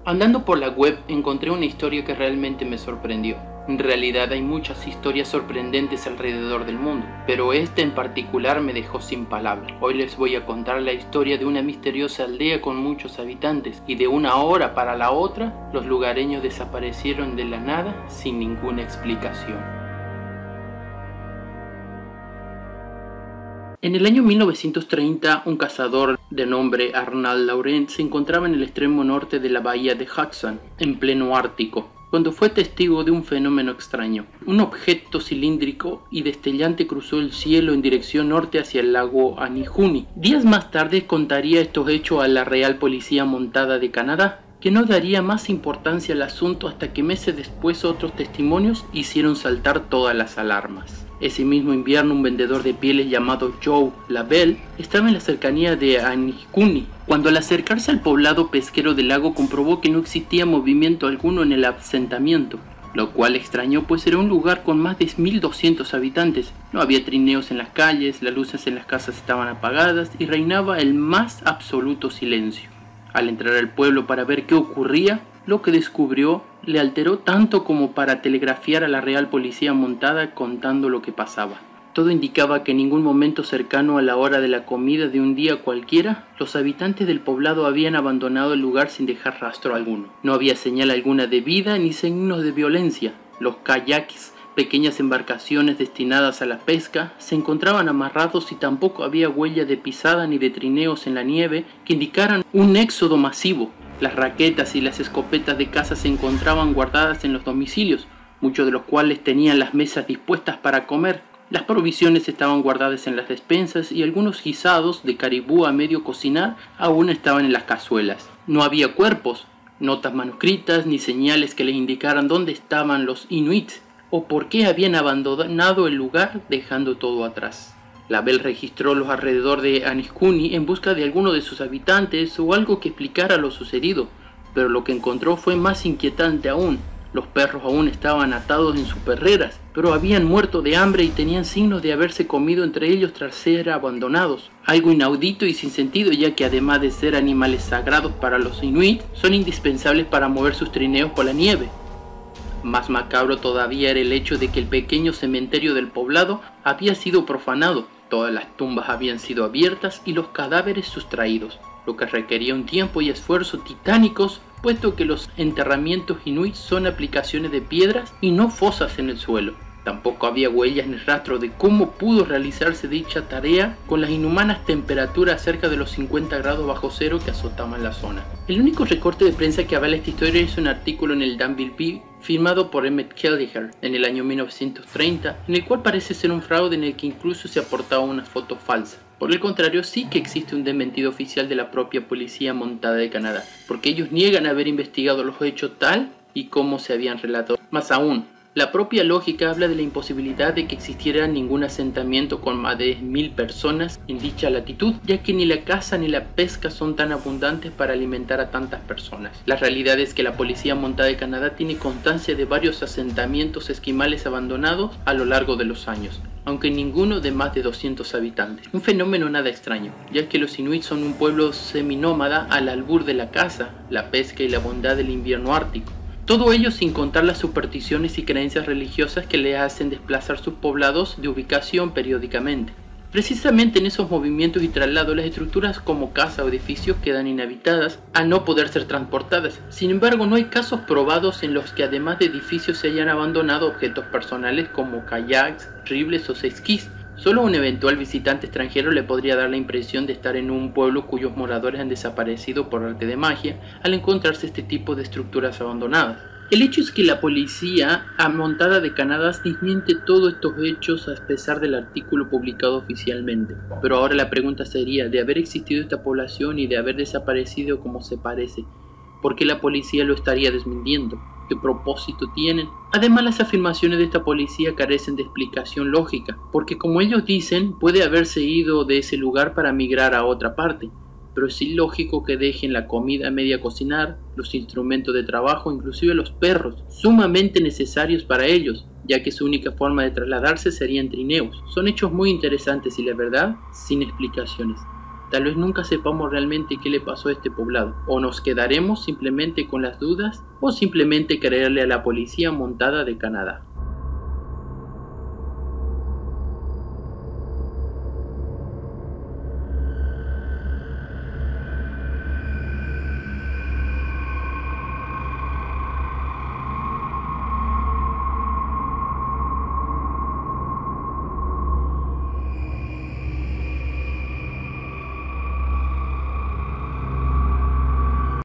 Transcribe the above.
Andando por la web encontré una historia que realmente me sorprendió. En realidad hay muchas historias sorprendentes alrededor del mundo, pero esta en particular me dejó sin palabras. Hoy les voy a contar la historia de una misteriosa aldea con muchos habitantes, y de una hora para la otra, los lugareños desaparecieron de la nada sin ninguna explicación. En el año 1930, un cazador de nombre Arnold Laurent se encontraba en el extremo norte de la bahía de Hudson, en pleno Ártico, cuando fue testigo de un fenómeno extraño. Un objeto cilíndrico y destellante cruzó el cielo en dirección norte hacia el lago Anijuni. Días más tarde contaría estos hechos a la Real Policía Montada de Canadá, que no daría más importancia al asunto hasta que meses después otros testimonios hicieron saltar todas las alarmas. Ese mismo invierno, un vendedor de pieles llamado Joe Labelle estaba en la cercanía de Anijuni, cuando al acercarse al poblado pesquero del lago comprobó que no existía movimiento alguno en el asentamiento, lo cual extrañó, pues era un lugar con más de 1200 habitantes. No había trineos en las calles, las luces en las casas estaban apagadas y reinaba el más absoluto silencio. Al entrar al pueblo para ver qué ocurría, lo que descubrió le alteró tanto como para telegrafiar a la Real Policía Montada contando lo que pasaba. Todo indicaba que en ningún momento cercano a la hora de la comida de un día cualquiera, los habitantes del poblado habían abandonado el lugar sin dejar rastro alguno. No había señal alguna de vida ni signos de violencia. Los kayaks, pequeñas embarcaciones destinadas a la pesca, se encontraban amarrados y tampoco había huella de pisada ni de trineos en la nieve que indicaran un éxodo masivo. Las raquetas y las escopetas de caza se encontraban guardadas en los domicilios, muchos de los cuales tenían las mesas dispuestas para comer. Las provisiones estaban guardadas en las despensas y algunos guisados de caribú a medio cocinar aún estaban en las cazuelas. No había cuerpos, notas manuscritas ni señales que les indicaran dónde estaban los inuits o por qué habían abandonado el lugar dejando todo atrás. Labelle registró los alrededores de Anijuni en busca de alguno de sus habitantes o algo que explicara lo sucedido, pero lo que encontró fue más inquietante aún. Los perros aún estaban atados en sus perreras, pero habían muerto de hambre y tenían signos de haberse comido entre ellos tras ser abandonados. Algo inaudito y sin sentido, ya que además de ser animales sagrados para los inuit, son indispensables para mover sus trineos por la nieve. Más macabro todavía era el hecho de que el pequeño cementerio del poblado había sido profanado. Todas las tumbas habían sido abiertas y los cadáveres sustraídos, lo que requería un tiempo y esfuerzo titánicos, puesto que los enterramientos inuit son aplicaciones de piedras y no fosas en el suelo. Tampoco había huellas ni rastro de cómo pudo realizarse dicha tarea con las inhumanas temperaturas cerca de los 50 grados bajo cero que azotaban la zona. El único recorte de prensa que avala esta historia es un artículo en el Danville Bee firmado por Emmett Kelleher en el año 1930, en el cual parece ser un fraude en el que incluso se aportaba una foto falsa. Por el contrario, sí que existe un desmentido oficial de la propia Policía Montada de Canadá, porque ellos niegan haber investigado los hechos tal y como se habían relatado. Más aún, la propia lógica habla de la imposibilidad de que existiera ningún asentamiento con más de 1000 personas en dicha latitud, ya que ni la caza ni la pesca son tan abundantes para alimentar a tantas personas. La realidad es que la Policía Montada de Canadá tiene constancia de varios asentamientos esquimales abandonados a lo largo de los años, aunque ninguno de más de 200 habitantes. Un fenómeno nada extraño, ya que los inuit son un pueblo seminómada al albur de la caza, la pesca y la bondad del invierno ártico. Todo ello sin contar las supersticiones y creencias religiosas que le hacen desplazar sus poblados de ubicación periódicamente. Precisamente en esos movimientos y traslados, las estructuras como casa o edificios quedan inhabitadas al no poder ser transportadas. Sin embargo, no hay casos probados en los que además de edificios se hayan abandonado objetos personales como kayaks, rifles o esquís. Solo un eventual visitante extranjero le podría dar la impresión de estar en un pueblo cuyos moradores han desaparecido por arte de magia al encontrarse este tipo de estructuras abandonadas. El hecho es que la Policía Montada de Canadá desmiente todos estos hechos a pesar del artículo publicado oficialmente. Pero ahora la pregunta sería, de haber existido esta población y de haber desaparecido como se parece, ¿por qué la policía lo estaría desmintiendo? ¿Qué propósito tienen? Además, las afirmaciones de esta policía carecen de explicación lógica, porque como ellos dicen, puede haberse ido de ese lugar para migrar a otra parte, pero es ilógico que dejen la comida a media cocinar, los instrumentos de trabajo, inclusive los perros, sumamente necesarios para ellos, ya que su única forma de trasladarse sería en trineos. Son hechos muy interesantes y la verdad, sin explicaciones. Tal vez nunca sepamos realmente qué le pasó a este poblado, o nos quedaremos simplemente con las dudas, o simplemente creerle a la policía montada de Canadá.